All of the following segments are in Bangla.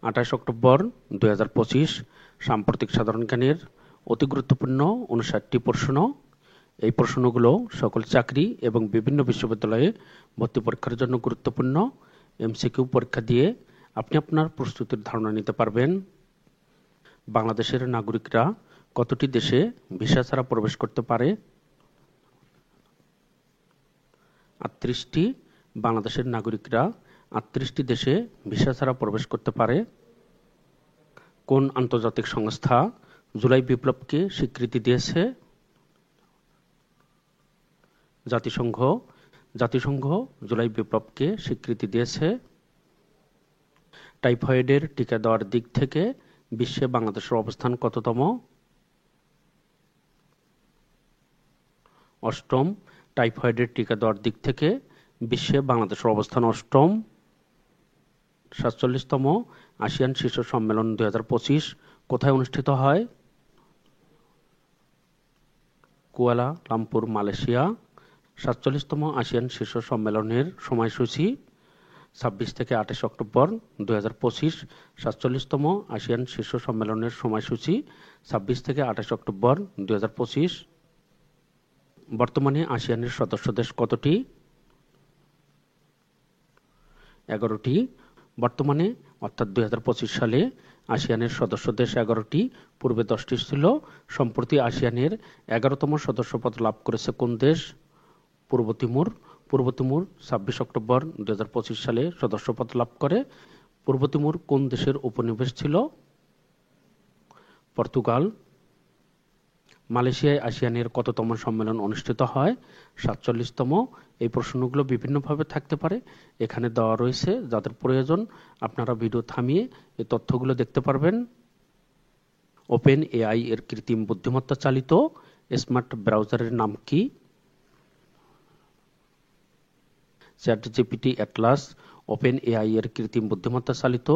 28 অক্টোবর 2025 সাম্প্রতিক সাধারণ জ্ঞানের অতি গুরুত্বপূর্ণ 59টি প্রশ্ন। এই প্রশ্নগুলো সকল চাকরি এবং বিভিন্ন বিশ্ববিদ্যালয়ে ভর্তি পরীক্ষার জন্য গুরুত্বপূর্ণ। এমসিকিউ পরীক্ষা দিয়ে আপনি আপনার প্রস্তুতির ধারণা নিতে পারবেন। বাংলাদেশের নাগরিকরা কতটি দেশে ভিসা ছাড়া প্রবেশ করতে পারে? 38টি। বাংলাদেশের নাগরিকরা 38টি দেশে ভিসা ছাড়া প্রবেশ করতে পারে। কোন আন্তর্জাতিক সংস্থা জুলাই বিপ্লবকে স্বীকৃতি দিয়েছে? জাতিসংঘ। জাতিসংঘ জুলাই বিপ্লবকে স্বীকৃতি দিয়েছে। টাইফয়েডের টিকা দেওয়ার দিক থেকে বিশ্বে বাংলাদেশের অবস্থান কততম? 8ম। টাইফয়েডের টিকা দেওয়ার দিক থেকে বিশ্বে বাংলাদেশের অবস্থান 8ম। 47তম আসিয়ান শীর্ষ সম্মেলন 2025 কোথায় অনুষ্ঠিত হয়? Kuala Lumpur, Malaysia. 47তম আসিয়ান শীর্ষ সম্মেলনের সময়সূচি 26 থেকে 28 অক্টোবর 2025। 47তম আসিয়ান শীর্ষ সম্মেলনের সময়সূচি 26 থেকে 28 অক্টোবর 2025। বর্তমানে আসিয়ানের সদস্য দেশ কতটি? 11টি। বর্তমানে অর্থাৎ 2025 সালে আসিয়ানের সদস্য দেশ 11টি, পূর্বে 10টি ছিল। সম্প্রতি আসিয়ানের 11তম সদস্যপদ লাভ করেছে কোন দেশ? পূর্ব তিমুর। পূর্ব তিমুর 26 অক্টোবর 2025 সালে সদস্যপদ লাভ করে। পূর্ব তিমুর কোন দেশের উপনিবেশ ছিল? পর্তুগাল। মালয়েশিয়ায় আসিয়ানের কততম সম্মেলন অনুষ্ঠিত হয়? 47তম। এই প্রশ্নগুলো বিভিন্নভাবে থাকতে পারে, এখানে দেওয়া রয়েছে, যাদের প্রয়োজন আপনারা ভিডিও থামিয়ে এই তথ্যগুলো দেখতে পারবেন। ওপেন এআই এর কৃত্রিম বুদ্ধিমত্তা চালিত স্মার্ট ব্রাউজারের নাম কি? ChatGPT Atlas. ওপেন এআই এর কৃত্রিম বুদ্ধিমত্তা চালিত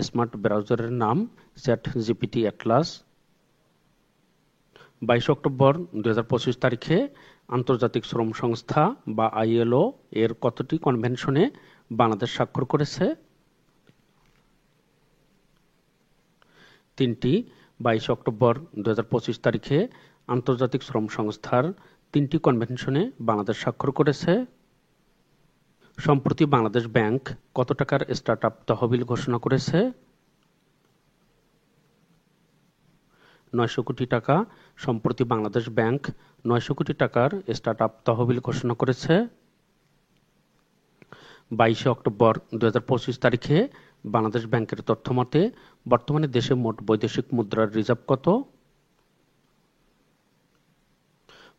স্মার্ট ব্রাউজারের নাম চ্যাটজিপিটি অ্যাটলাস। 22 অক্টোবর 2025 তারিখে আন্তর্জাতিক শ্রম সংস্থা বা আইএলও এর কতটি কনভেনশনে বাংলাদেশ স্বাক্ষর করেছে? 3টি। 22 অক্টোবর 2025 তারিখে আন্তর্জাতিক শ্রম সংস্থার 3টি কনভেনশনে বাংলাদেশ স্বাক্ষর করেছে। সম্প্রতি বাংলাদেশ ব্যাংক কত টাকার স্টার্টআপ তহবিল ঘোষণা করেছে? 900 কোটি টাকা। সম্প্রতি বাংলাদেশ ব্যাংক 900 কোটি টাকার স্টার্টআপ তহবিল ঘোষণা করেছে। 22 অক্টোবর 2025 তারিখে বাংলাদেশ ব্যাংকের তথ্যমতে বর্তমানে দেশে মোট বৈদেশিক মুদ্রার রিজার্ভ কত?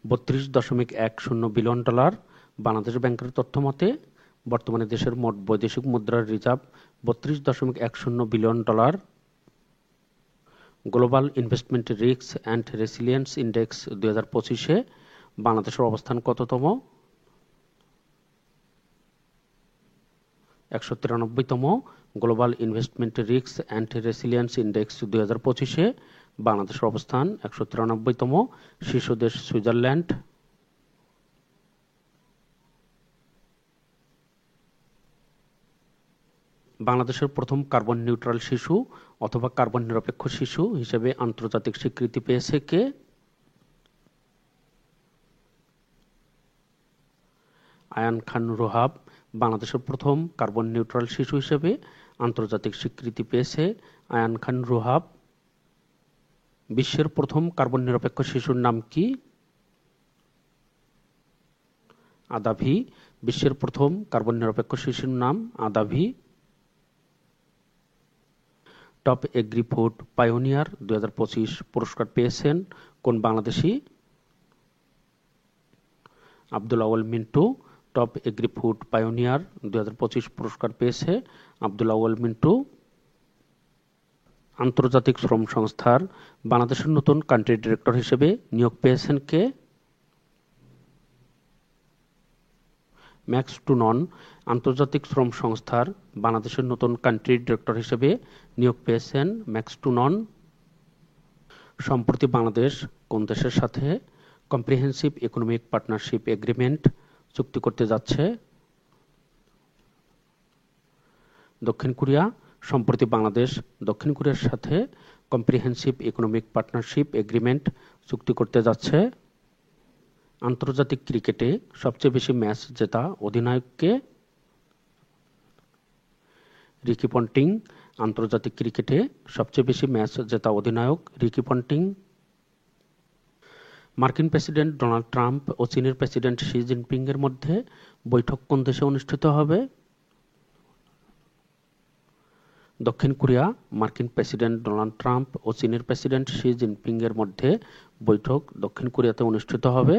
32.10 বিলিয়ন ডলার। বাংলাদেশ ব্যাংকের তথ্যমতে বর্তমানে দেশের মোট বৈদেশিক মুদ্রার reserve 32.10 billion dollar. Global investment risk and resilience index 2025-এ বাংলাদেশের অবস্থান কততম? 193তম। Global investment risk and resilience index 2025-এ বাংলাদেশের অবস্থান 193তম। শীর্ষ দেশ সুইজারল্যান্ড। বাংলাদেশের প্রথম কার্বন নিউট্রাল শিশু অথবা কার্বন নিরপেক্ষ শিশু হিসেবে আন্তর্জাতিক স্বীকৃতি পেয়েছে কে? আয়ান খান রোহাব। বাংলাদেশের প্রথম কার্বন নিউট্রাল শিশু হিসেবে আন্তর্জাতিক স্বীকৃতি পেয়েছে আয়ান খান রোহাব। বিশ্বের প্রথম কার্বন নিরপেক্ষ শিশুর নাম কি? আদাভি। বিশ্বের প্রথম কার্বন নিরপেক্ষ শিশুর নাম Adavi. Top agri food pioneer 2025 পুরস্কার পেয়েছেন কোন Bangladeshi? Abdul Awal Mintu. Top agri food pioneer 2025 পুরস্কার পেয়েছে আব্দুল আউয়াল মিন্টু। আন্তর্জাতিক শ্রম সংস্থার বাংলাদেশের নতুন কান্ট্রি ডিরেক্টর হিসেবে নিয়োগ পেয়েছেন কে? ম্যাক্স টুনন। আন্তর্জাতিক শ্রম সংস্থার বাংলাদেশের নতুন কান্ট্রি ডিরেক্টর হিসেবে নিয়োগ পেয়েছেন ম্যাক্স টুনন। সম্প্রতি বাংলাদেশ কোন দেশের সাথে কম্প্রিহেন্সিভ ইকোনমিক পার্টনারশিপ এগ্রিমেন্ট চুক্তি করতে যাচ্ছে? দক্ষিণ কোরিয়া। সম্প্রতি বাংলাদেশ দক্ষিণ কোরিয়ার সাথে কম্প্রিহেনসিভ ইকোনমিক পার্টনারশিপ এগ্রিমেন্ট চুক্তি করতে যাচ্ছে। আন্তর্জাতিক ক্রিকেটে সবচেয়ে বেশি ম্যাচ জেতা অধিনায়ককে? Ricky Ponting. আন্তর্জাতিক ক্রিকেটে সবচেয়ে বেশি ম্যাচ জেতা অধিনায়ক রিকি পন্টিং। মার্কিন প্রেসিডেন্ট ডোনাল্ড ট্রাম্প ও চীনের প্রেসিডেন্ট শি জিনপিং এর মধ্যে বৈঠক কোন দেশে অনুষ্ঠিত হবে? দক্ষিণ কোরিয়া। মার্কিন প্রেসিডেন্ট ডোনাল্ড ট্রাম্প ও চীনের প্রেসিডেন্ট শি জিনপিং এর মধ্যে বৈঠক দক্ষিণ কোরিয়াতে অনুষ্ঠিত হবে।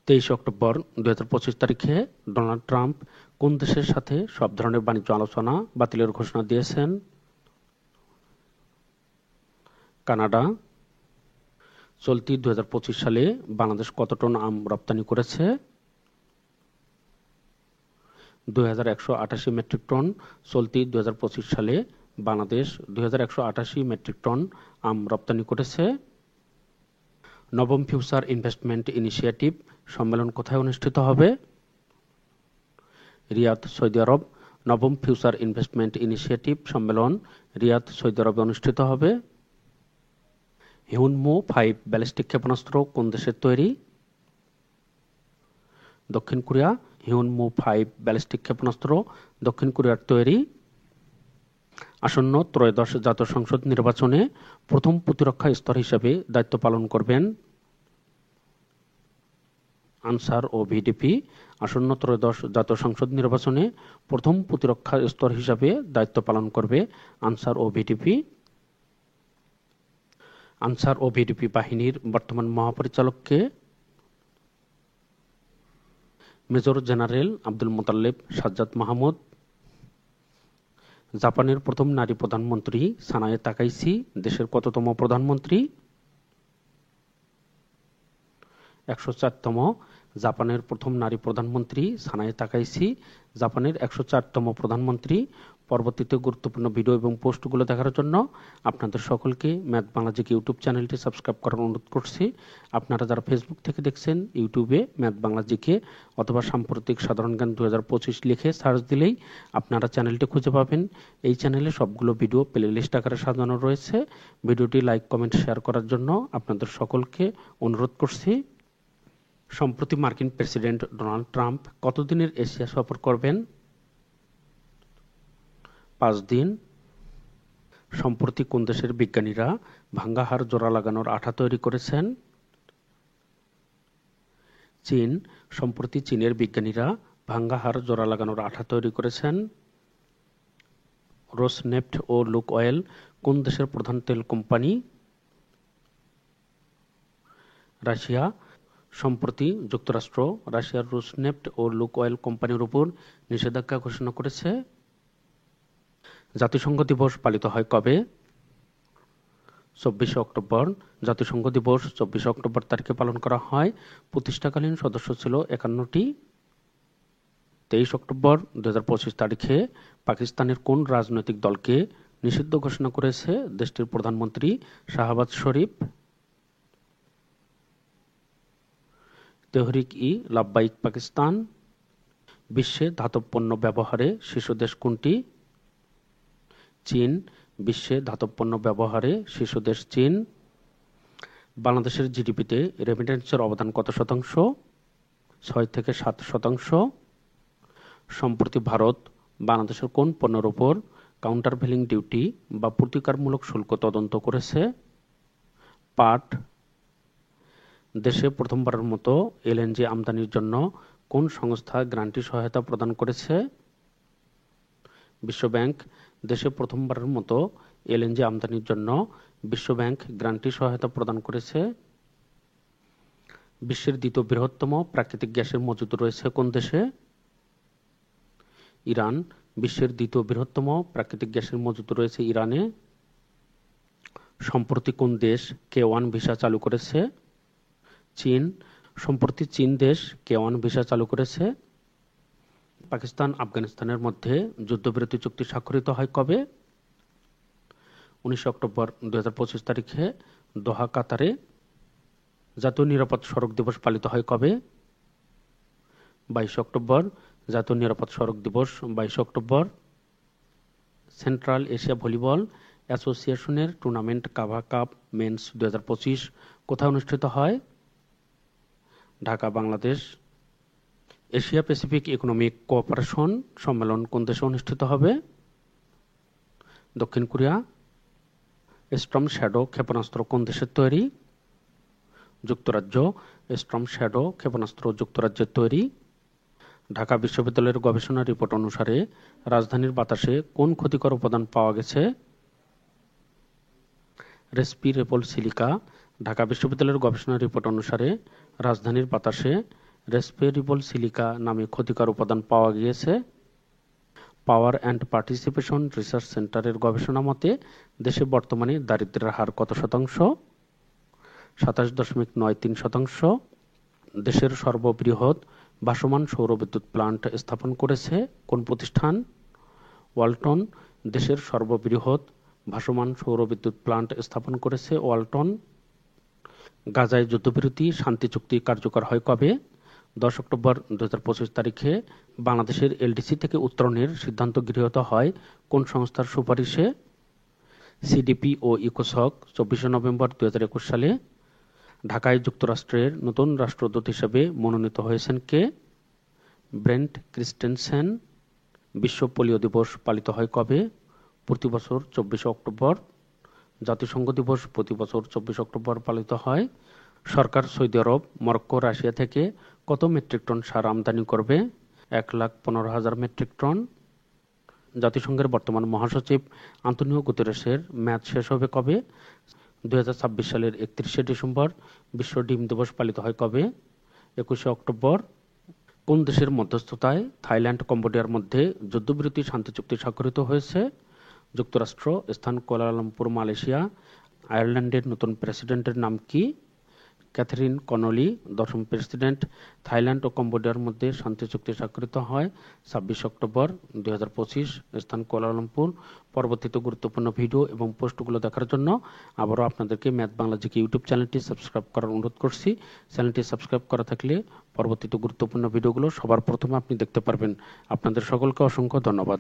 23 অক্টোবর 2025 তারিখে ডোনাল্ড ট্রাম্প কোন দেশের সাথে সব ধরনের বাণিজ্য আলোচনা বাতিলের ঘোষণা দিয়েছেন? কানাডা। চলতি 2025 সালে বাংলাদেশ কত টন আম রপ্তানি করেছে? 2188 মেট্রিক টন। চলতি 2025 সালে বাংলাদেশ 2188 মেট্রিক টন আম রপ্তানি করেছে। নবম ফিউচার ইনভেস্টমেন্ট ইনিশিয়েটিভ সম্মেলন কোথায় অনুষ্ঠিত হবে? রিয়াদ, সৌদি আরব। নবম ফিউচার ইনভেস্টমেন্ট ইনিশিয়েটিভ সম্মেলন রিয়াদ, সৌদি আরবে অনুষ্ঠিত হবে। হিউনমো 5 ব্যালিস্টিক ক্ষেপণাস্ত্র কোন দেশের তৈরি? দক্ষিণ কোরিয়া। হিউনমো 5 ব্যালিস্টিক ক্ষেপণাস্ত্র দক্ষিণ কোরিয়ার তৈরি। আসন্ন ত্রয়োদশ জাতীয় সংসদ নির্বাচনে প্রথম প্রতিরক্ষা স্তর হিসেবে দায়িত্ব পালন করবেন? আনসার ও ভিডিপি। আসন্ন ত্রয়োদশ জাতীয় সংসদ নির্বাচনে প্রথম প্রতিরক্ষা স্তর হিসাবে দায়িত্ব পালন করবে আনসার ও ভিডিপি। আনসার ও ভিডিপি বাহিনীর বর্তমান মহাপরিচালককে? Major general Abdul Motalleb Sajjad Mahmud. জাপানের প্রথম নারী প্রধানমন্ত্রী সানায়ে তাকাইচি দেশের কততম প্রধানমন্ত্রী? 104তম। জাপানের প্রথম নারী প্রধানমন্ত্রী সানায়ে তাকাইচি জাপানের 104তম প্রধানমন্ত্রী। পরবর্তীতে গুরুত্বপূর্ণ ভিডিও এবং পোস্টগুলো দেখার জন্য আপনাদের সকলকে ম্যাথ বাংলা জিকে ইউটিউব চ্যানেলটি সাবস্ক্রাইব করার অনুরোধ করছি। আপনারা যারা ফেসবুক থেকে দেখছেন, ইউটিউবে ম্যাথ বাংলা জিকে অথবা সাম্প্রতিক সাধারণ জ্ঞান 2025 লিখে সার্চ দিলেই আপনারা চ্যানেলটি খুঁজে পাবেন। এই চ্যানেলে সবগুলো ভিডিও প্লেলিস্ট আকারে সাজানো রয়েছে। ভিডিওটি লাইক, কমেন্ট, শেয়ার করার জন্য আপনাদের সকলকে অনুরোধ করছি। সম্প্রতি মার্কিন প্রেসিডেন্ট ডোনাল্ড ট্রাম্প কতদিনের এশিয়া সফর করবেন? 5 দিন। সম্প্রতি কোন দেশের বিজ্ঞানীরা ভাঙ্গা হাড় জোড়া লাগানোর আঠা তৈরি করেছেন? চীন। সম্প্রতি চীনের বিজ্ঞানীরা ভাঙ্গা হাড় জোড়া লাগানোর আঠা তৈরি করেছেন। রোসনেফট ও লুক অয়েল কোন দেশের প্রধান তেল কোম্পানি? রাশিয়া। সম্প্রতি যুক্তরাষ্ট্র রাশিয়ার রোসনেফট ও লুক অয়েল কোম্পানির উপর নিষেধাজ্ঞা ঘোষণা করেছে। জাতিসংঘ দিবস পালিত হয় কবে? 24 অক্টোবর। জাতিসংঘ দিবস 24 অক্টোবর তারিখে পালন করা হয়। প্রতিষ্ঠাকালীন সদস্য ছিল 51টি। 23 অক্টোবর 2025 তারিখে পাকিস্তানের কোন রাজনৈতিক দলকে নিষিদ্ধ ঘোষণা করেছে দেশটির প্রধানমন্ত্রী শাহবাজ শরীফ? তেহরিক-ই লাব্বাইক পাকিস্তান। বিশ্বে ধাতব পণ্য ব্যবহারে শীর্ষ দেশ কোনটি? চীন। বিশ্বে ধাতব পণ্য ব্যবহারে শীর্ষ দেশ চীন। বাংলাদেশের জিডিপিতে রেমিটেন্সের অবদান কত শতাংশ? 6 থেকে 7%। সম্প্রতি ভারত বাংলাদেশের কোন পণ্যের উপর কাউন্টারভেলিং ডিউটি বা প্রতিকারমূলক শুল্ক তদন্ত করেছে? পাট। দেশে প্রথমবারের মতো এলএনজি আমদানির জন্য কোন সংস্থা গ্রান্টি সহায়তা প্রদান করেছে? বিশ্বব্যাংক। দেশে প্রথমবারের মতো এলএনজি আমদানির জন্য বিশ্বব্যাংক গ্রান্টি সহায়তা প্রদান করেছে। বিশ্বের দ্বিতীয় বৃহত্তম প্রাকৃতিক গ্যাসের মজুদ রয়েছে কোন দেশে? ইরান। বিশ্বের দ্বিতীয় বৃহত্তম প্রাকৃতিক গ্যাসের মজুদ রয়েছে ইরানে। সম্প্রতি কোন দেশ K1 ভিসা চালু করেছে? চীন। সম্প্রতি চীন দেশ K1 ভিসা চালু করেছে। পাকিস্তান আফগানিস্তানের মধ্যে যুদ্ধবিরতি চুক্তি স্বাক্ষরিত হয় কবে? 19 অক্টোবর 2025 তারিখে দোহা, কাতারে। জাতীয় নিরাপদ সড়ক দিবস পালিত হয় কবে? 22 অক্টোবর। জাতীয় নিরাপদ সড়ক দিবস 22 অক্টোবর। সেন্ট্রাল এশিয়া ভলিবল অ্যাসোসিয়েশনের টুর্নামেন্ট কাভা কাপ মেন্স 2025 কোথায় অনুষ্ঠিত হয়? Dhaka, Bangladesh. Asia Pacific economic cooperation সম্মেলন কোন দেশে অনুষ্ঠিত হবে? দক্ষিণ কোরিয়া। স্টর্ম শ্যাডো ক্ষেপণাস্ত্র কোন দেশের তৈরি? যুক্তরাজ্য। স্টর্ম শ্যাডো ক্ষেপণাস্ত্র যুক্তরাজ্যের তৈরি। ঢাকা বিশ্ববিদ্যালয়ের গবেষণা রিপোর্ট অনুসারে রাজধানীর বাতাসে কোন ক্ষতিকর উপাদান পাওয়া গেছে? রেসপিরেবল সিলিকা। ঢাকা বিশ্ববিদ্যালয়ের গবেষণা রিপোর্ট অনুসারে রাজধানীর বাতাসে রেসপিরেবল সিলিকা নামে ক্ষতিকর উপাদান পাওয়া গিয়েছে। পাওয়ার অ্যান্ড পার্টিসিপেশন রিসার্চ সেন্টারের গবেষণা মতে দেশে বর্তমানে দারিদ্র্যের হার কত শতাংশ? 27.93%। দেশের সর্ববৃহৎ ভাসমান সৌরবিদ্যুৎ প্লান্ট স্থাপন করেছে কোন প্রতিষ্ঠান? ওয়ালটন। দেশের সর্ববৃহৎ ভাসমান সৌরবিদ্যুৎ প্লান্ট স্থাপন করেছে ওয়ালটন। গাজায় যুদ্ধবিরতি শান্তি চুক্তি কার্যকর হয় কবে? 10 অক্টোবর 2025 তারিখে বাংলাদেশের এলডিসি থেকে উত্তরণের সিদ্ধান্ত গৃহীত হয় কোন সংস্থার সুপারিশে? সিডিপি ও ইকোসক। 24 নভেম্বর 2021 সালে ঢাকায় যুক্তরাষ্ট্রের নতুন রাষ্ট্রদূত হিসেবে মনোনীত হয়েছেন কে? ব্রেন্ট ক্রিস্টেনসেন। বিশ্ব পোলিও দিবস পালিত হয় কবে? প্রতি বছর 24 অক্টোবর। জাতিসংঘ দিবস প্রতি বছর 24 অক্টোবর পালিত হয়। সরকার সৌদি আরব, মরক্কো, রাশিয়া থেকে কত মেট্রিক টন সার আমদানি করবে? 1,15,000 মেট্রিক টন। জাতিসংঘের বর্তমান মহাসচিব আন্তোনিও গুতেরেসের মেয়াদ শেষ হবে কবে? 2026 সালের 31 ডিসেম্বর। বিশ্ব ডিম দিবস পালিত হয় কবে? 21 অক্টোবর। কোন দেশের মধ্যস্থতায় থাইল্যান্ড কম্বোডিয়ার মধ্যে যুদ্ধবিরতি শান্তি চুক্তি স্বাক্ষরিত হয়েছে? যুক্তরাষ্ট্র। স্থান কুয়ালালামপুর, মালয়েশিয়া। আয়ারল্যান্ডের নতুন প্রেসিডেন্টের নাম কি? Catherine Connolly. 10ম প্রেসিডেন্ট। থাইল্যান্ড ও কম্বোডিয়ার মধ্যে শান্তি চুক্তি স্বাক্ষরিত হয় 26 অক্টোবর 2025। স্থান কুয়ালালামপুর। পরবর্তীতে গুরুত্বপূর্ণ ভিডিও এবং পোস্টগুলো দেখার জন্য আবারও আপনাদেরকে ম্যাথ বাংলা জিকে ইউটিউব চ্যানেলটি সাবস্ক্রাইব করার অনুরোধ করছি। চ্যানেলটি সাবস্ক্রাইব করা থাকলে পরবর্তীতে গুরুত্বপূর্ণ ভিডিওগুলো সবার প্রথমে আপনি দেখতে পারবেন। আপনাদের সকলকে অসংখ্য ধন্যবাদ।